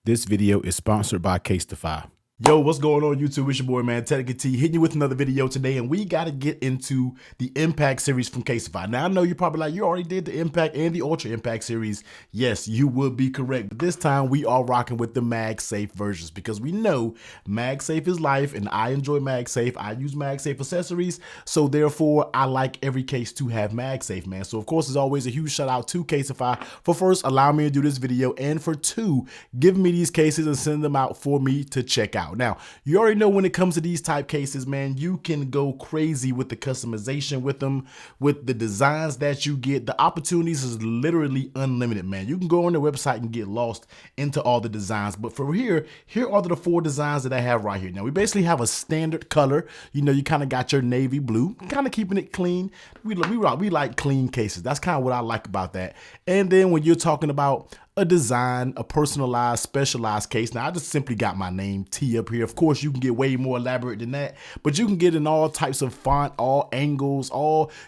This video is sponsored by Casetify. Yo, what's going on YouTube? It's your boy, man, Technical T, hitting you with another video today, and we got to get into the Impact series from Casetify. Now, I know you're probably like, you already did the Impact and the Ultra Impact series. Yes, you would be correct, but this time we are rocking with the MagSafe versions because we know MagSafe is life, and I enjoy MagSafe. I use MagSafe accessories, so therefore, I like every case to have MagSafe, man. So, of course, as always, a huge shout out to Casetify for first allowing me to do this video, and for two, giving me these cases and sending them out for me to check out. Now, you already know when it comes to these type cases, man, you can go crazy with the customization with them, with the designs that you get. The opportunities is literally unlimited, man. You can go on their website and get lost into all the designs. But for here are the 4 designs that I have right here. Now, we basically have a standard color. You know, you kind of got your navy blue, kind of keeping it clean. We like clean cases. That's kind of what I like about that. And then when you're talking about a design, a personalized, specialized case. Now, I just simply got my name T up here. Of course, you can get way more elaborate than that, but you can get in all types of font, all angles,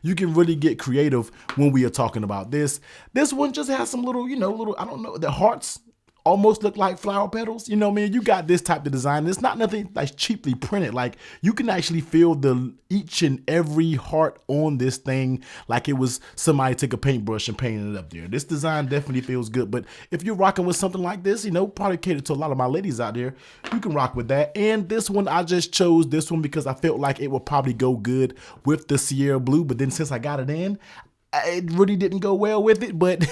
you can really get creative when we are talking about this. This one just has some little, I don't know, the hearts almost look like flower petals. You know what I mean? You got this type of design. It's not nothing like cheaply printed. Like, you can actually feel each and every heart on this thing like it was somebody took a paintbrush and painted it up there. This design definitely feels good. But if you're rocking with something like this, probably cater to a lot of my ladies out there, you can rock with that. And this one, I just chose this one because I felt like it would probably go good with the Sierra Blue. But then since I got it in, it really didn't go well with it, but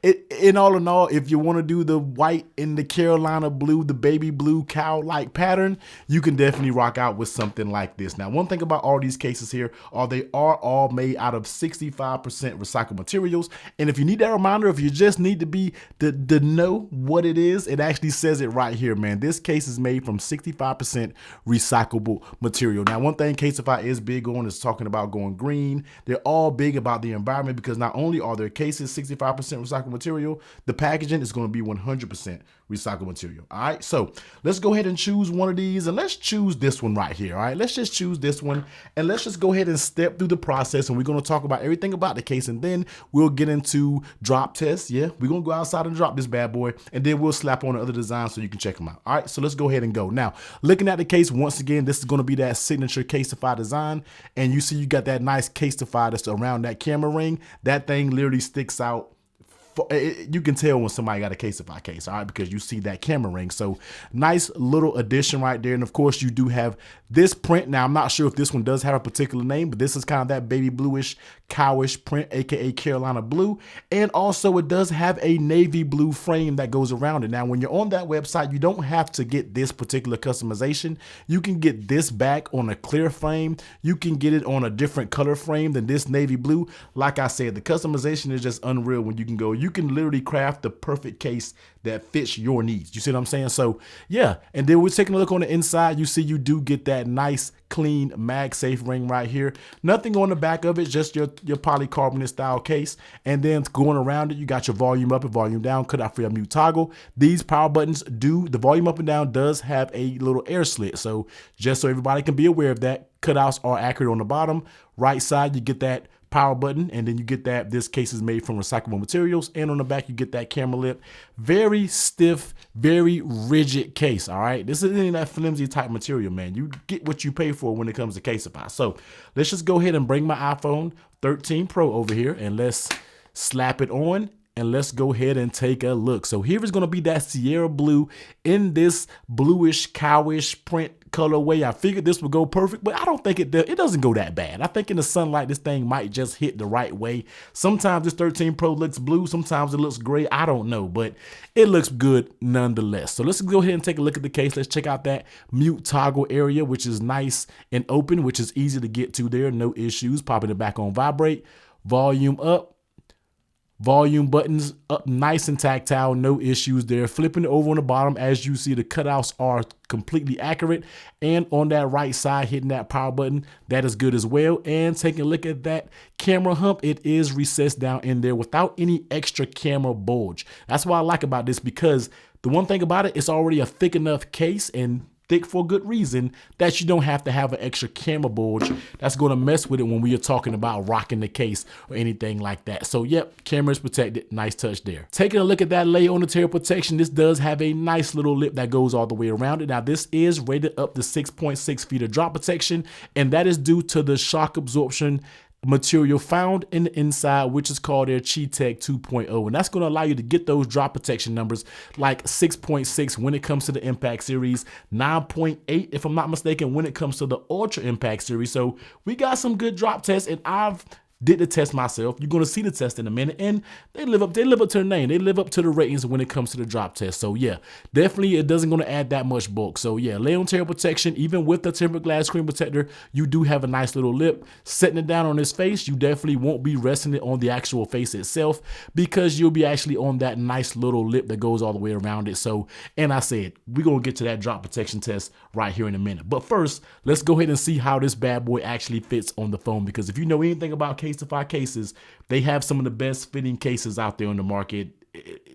in all, if you want to do the white and the Carolina blue, the baby blue cow-like pattern, you can definitely rock out with something like this. Now, one thing about all these cases here are they are all made out of 65% recycled materials. And if you need that reminder, if you just need to be to know what it is, it actually says it right here, man. This case is made from 65% recyclable material. Now, one thing Casetify is big on is talking about going green. They're all big about the environment, because not only are their cases 65% recycled material, the packaging is going to be 100% recycled material. All right, so let's go ahead and choose one of these, and let's choose this one right here. All right, let's just choose this one, and let's just go ahead and step through the process, and we're going to talk about everything about the case, and then we'll get into drop tests. Yeah, we're going to go outside and drop this bad boy, and then we'll slap on the other designs so you can check them out. All right, so let's go ahead and go. Now, looking at the case, once again, this is going to be that signature Casetify design, and you see you got that nice Casetify that's around that camera ring. That thing literally sticks out. You can tell when somebody got a Casetify case, all right, because you see that camera ring. So nice little addition right there. And of course, you do have this print. Now, I'm not sure if this one does have a particular name, but this is kind of that baby bluish, cowish print, aka Carolina blue. And also, it does have a navy blue frame that goes around it. Now, when you're on that website, you don't have to get this particular customization. You can get this back on a clear frame. You can get it on a different color frame than this navy blue. Like I said, the customization is just unreal when you can go. You can literally craft the perfect case that fits your needs. You see what I'm saying? So yeah, and then we're taking a look on the inside. You see you do get that nice clean MagSafe ring right here. Nothing on the back of it, just your polycarbonate style case. And then going around it, you got your volume up and volume down, cutout for your mute toggle. These power buttons the volume up and down does have a little air slit. So just so everybody can be aware of that, cutouts are accurate on the bottom. Right side, you get that power button, and then you get that this case is made from recyclable materials, and on the back you get that camera lip. Very stiff, very rigid case. All right, this isn't that flimsy type material, man. You get what you pay for when it comes to Casetify. So let's just go ahead and bring my iPhone 13 Pro over here, and let's slap it on, and let's go ahead and take a look. So here is going to be that Sierra Blue in this bluish cowish print colorway. I figured this would go perfect, but I don't think it doesn't go that bad. I think in the sunlight, this thing might just hit the right way. Sometimes this 13 Pro looks blue, sometimes it looks gray. I don't know, but it looks good nonetheless. So let's go ahead and take a look at the case. Let's check out that mute toggle area, which is nice and open, which is easy to get to there. No issues. Popping it back on vibrate. Volume up. Volume buttons up nice and tactile, no issues there. Flipping it over on the bottom, as you see, the cutouts are completely accurate. And on that right side, hitting that power button, that is good as well. And taking a look at that camera hump, it is recessed down in there without any extra camera bulge. That's what I like about this, because the one thing about it, it's already a thick enough case, and thick for a good reason, that you don't have to have an extra camera bulge that's going to mess with it when we are talking about rocking the case or anything like that. So yep, camera is protected. Nice touch there. Taking a look at that layer on the tail protection, this does have a nice little lip that goes all the way around it. Now this is rated up to 6.6 feet of drop protection, and that is due to the shock absorption material found in the inside, which is called their Chi-Tech 2.0, and that's going to allow you to get those drop protection numbers like 6.6 when it comes to the Impact series, 9.8 if I'm not mistaken when it comes to the Ultra Impact series. So we got some good drop tests, and I've did the test myself. You're going to see the test in a minute, and they live up to their name. They live up to the ratings when it comes to the drop test. So yeah, definitely it doesn't going to add that much bulk. So yeah, lay on tail protection, even with the tempered glass screen protector, you do have a nice little lip. Setting it down on his face, you definitely won't be resting it on the actual face itself, because you'll be actually on that nice little lip that goes all the way around it. So, and I said, we're going to get to that drop protection test right here in a minute. But first, let's go ahead and see how this bad boy actually fits on the phone, because if you know anything about Casetify cases, they have some of the best fitting cases out there on the market.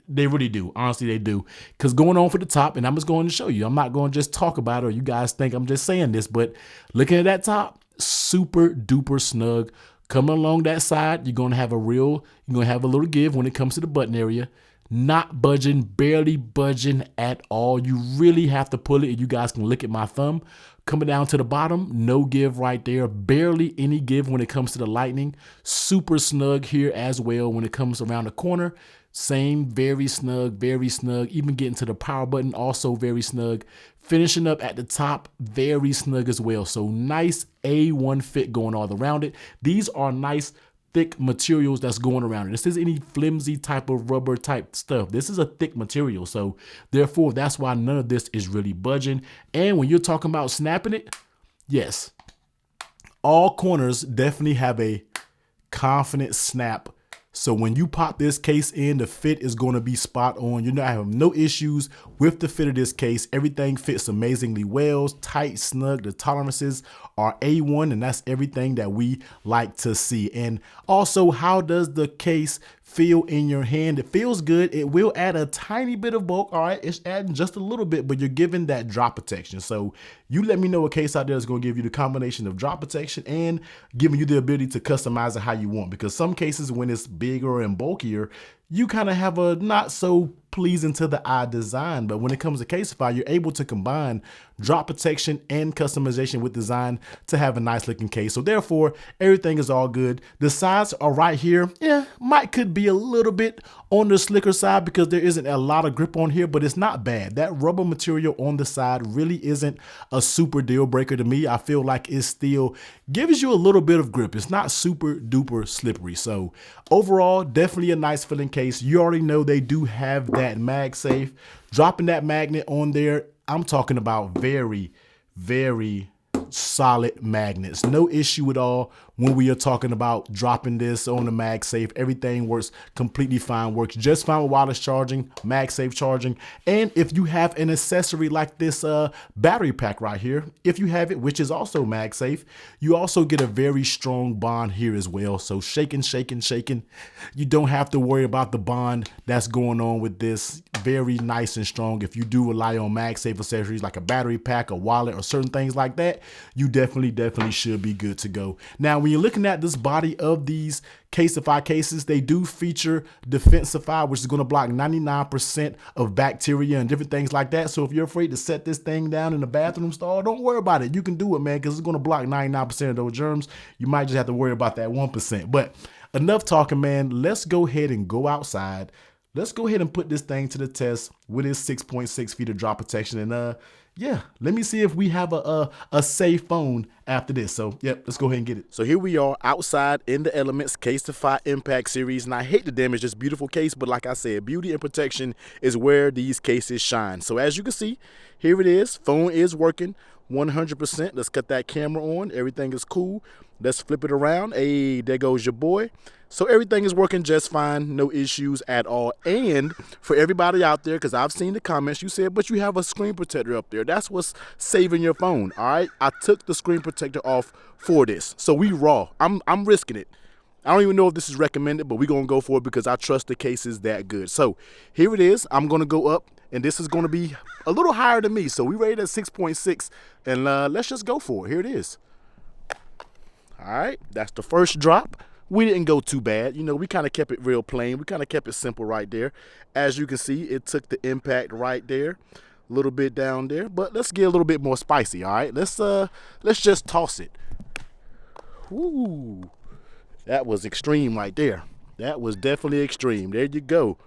They really do. Honestly, they do. Because going on for the top, and I'm just going to show you, I'm not going to just talk about it or you guys think I'm just saying this, but looking at that top, super duper snug. Coming along that side, you're going to have a little give when it comes to the button area. Not budging, barely budging at all. You really have to pull it, and you guys can look at my thumb. Coming down to the bottom, no give right there. Barely any give when it comes to the lightning. Super snug here as well when it comes around the corner. Same, very snug, very snug. Even getting to the power button, also very snug. Finishing up at the top, very snug as well. So nice A1 fit going all around it. These are nice thick materials that's going around it. This is any flimsy type of rubber type stuff. This is a thick material, so therefore that's why none of this is really budging. And when you're talking about snapping it, yes, all corners definitely have a confident snap. So when you pop this case in, the fit is going to be spot on. You're not having no issues with the fit of this case. Everything fits amazingly well, tight, snug. The tolerances are A1, and that's everything that we like to see. And also, how does the case feel in your hand? It feels good. It will add a tiny bit of bulk. All right, it's adding just a little bit, but you're giving that drop protection. So you let me know a case out there that's going to give you the combination of drop protection and giving you the ability to customize it how you want. Because some cases, when it's bigger and bulkier, you kind of have a not so pleasing to the eye design. But when it comes to Casetify, you're able to combine drop protection and customization with design to have a nice looking case. So therefore, everything is all good. The sides are right here. Yeah, could be a little bit on the slicker side because there isn't a lot of grip on here, but it's not bad. That rubber material on the side really isn't a super deal breaker to me. I feel like it still gives you a little bit of grip. It's not super duper slippery. So overall, definitely a nice feeling case. You already know they do have that MagSafe. Dropping that magnet on there, I'm talking about very, very solid magnets. No issue at all when we are talking about dropping this on the MagSafe. Everything works completely fine, works just fine with wireless charging, MagSafe charging. And if you have an accessory like this battery pack right here, if you have it, which is also MagSafe, you also get a very strong bond here as well. So shaking, you don't have to worry about the bond that's going on with this. Very nice and strong. If you do rely on MagSafe accessories like a battery pack, a wallet, or certain things like that, you definitely should be good to go. Now, when you're looking at this body of these Casetify cases, they do feature Defensify, which is going to block 99% of bacteria and different things like that. So if you're afraid to set this thing down in the bathroom stall, don't worry about it. You can do it, man, because it's going to block 99% of those germs. You might just have to worry about that 1%. But enough talking, man. Let's go ahead and go outside. Let's go ahead and put this thing to the test with its 6.6 feet of drop protection. And yeah, let me see if we have a safe phone after this. So yep, let's go ahead and get it. So here we are outside in the elements, Casetify Impact Series. And I hate to damage this beautiful case, but like I said, beauty and protection is where these cases shine. So as you can see, here it is. Phone is working 100%. Let's cut that camera on. Everything is cool. Let's flip it around. Hey, there goes your boy. So everything is working just fine, no issues at all. And for everybody out there, because I've seen the comments, you said, but you have a screen protector up there. That's what's saving your phone, all right? I took the screen protector off for this. So we raw. I'm risking it. I don't even know if this is recommended, but we're going to go for it because I trust the case is that good. So here it is. I'm going to go up, and this is going to be a little higher than me. So we rated at 6.6, and let's just go for it. Here it is. All right, that's the first drop. We didn't go too bad. You know, we kind of kept it real plain. We kind of kept it simple right there. As you can see, it took the impact right there, a little bit down there. But let's get a little bit more spicy, all right? Let's just toss it. Woo, that was extreme right there. That was definitely extreme. There you go.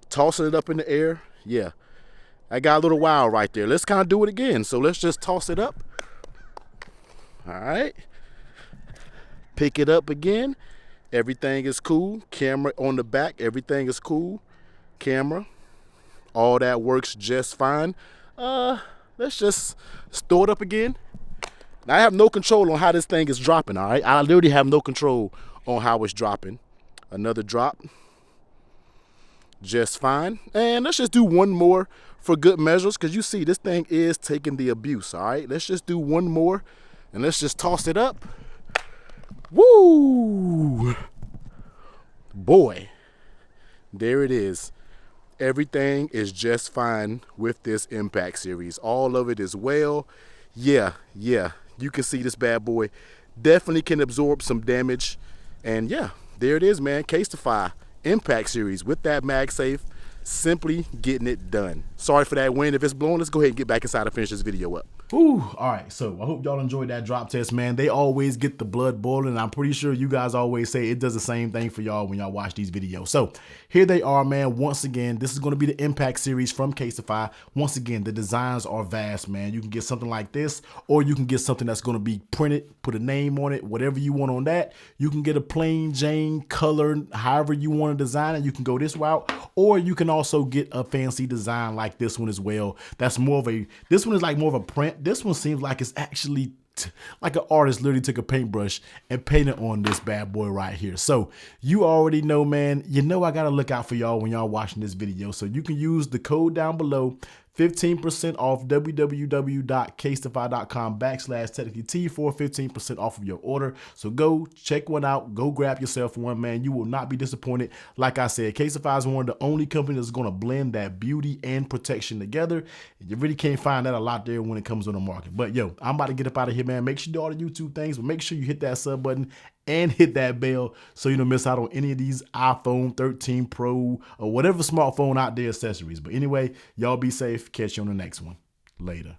Tossing it up in the air. Yeah, I got a little wild right there. Let's kind of do it again. So let's just toss it up. All right. Pick it up again. Everything is cool. Camera on the back. Everything is cool. Camera. All that works just fine. Let's just store it up again. Now, I have no control on how this thing is dropping, all right? I literally have no control on how it's dropping. Another drop. Just fine. And let's just do one more for good measures, because you see this thing is taking the abuse, all right? Let's just do one more, and let's just toss it up. Woo! Boy, there it is. Everything is just fine with this Impact series. All of it is well. Yeah. You can see this bad boy definitely can absorb some damage. And yeah, there it is, man. Casetify Impact series with that MagSafe. Simply getting it done. Sorry for that wind. If it's blowing, let's go ahead and get back inside and finish this video up. Ooh, all right, so I hope y'all enjoyed that drop test, man. They always get the blood boiling, and I'm pretty sure you guys always say it does the same thing for y'all when y'all watch these videos. So here they are, man. Once again, this is going to be the Impact series from Casetify. Once again, the designs are vast, man. You can get something like this, or you can get something that's going to be printed, put a name on it, whatever you want on that. You can get a plain Jane color, however you want to design it. You can go this route, or you can also get a fancy design like this one as well. That's more of a, this one is like more of a print. This one seems like it's actually like an artist literally took a paintbrush and painted on this bad boy right here. So you already know, man, you know I gotta look out for y'all when y'all watching this video. So you can use the code down below, 15% off www.casetify.com/technicallyt for 15% off of your order. So go check one out. Go grab yourself one, man. You will not be disappointed. Like I said, Casetify is one of the only companies that's going to blend that beauty and protection together. You really can't find that a lot there when it comes on the market. But yo, I'm about to get up out of here, man. Make sure you do all the YouTube things, but make sure you hit that sub button and hit that bell so you don't miss out on any of these iPhone 13 Pro or whatever smartphone out there accessories. But anyway, y'all be safe. Catch you on the next one. Later.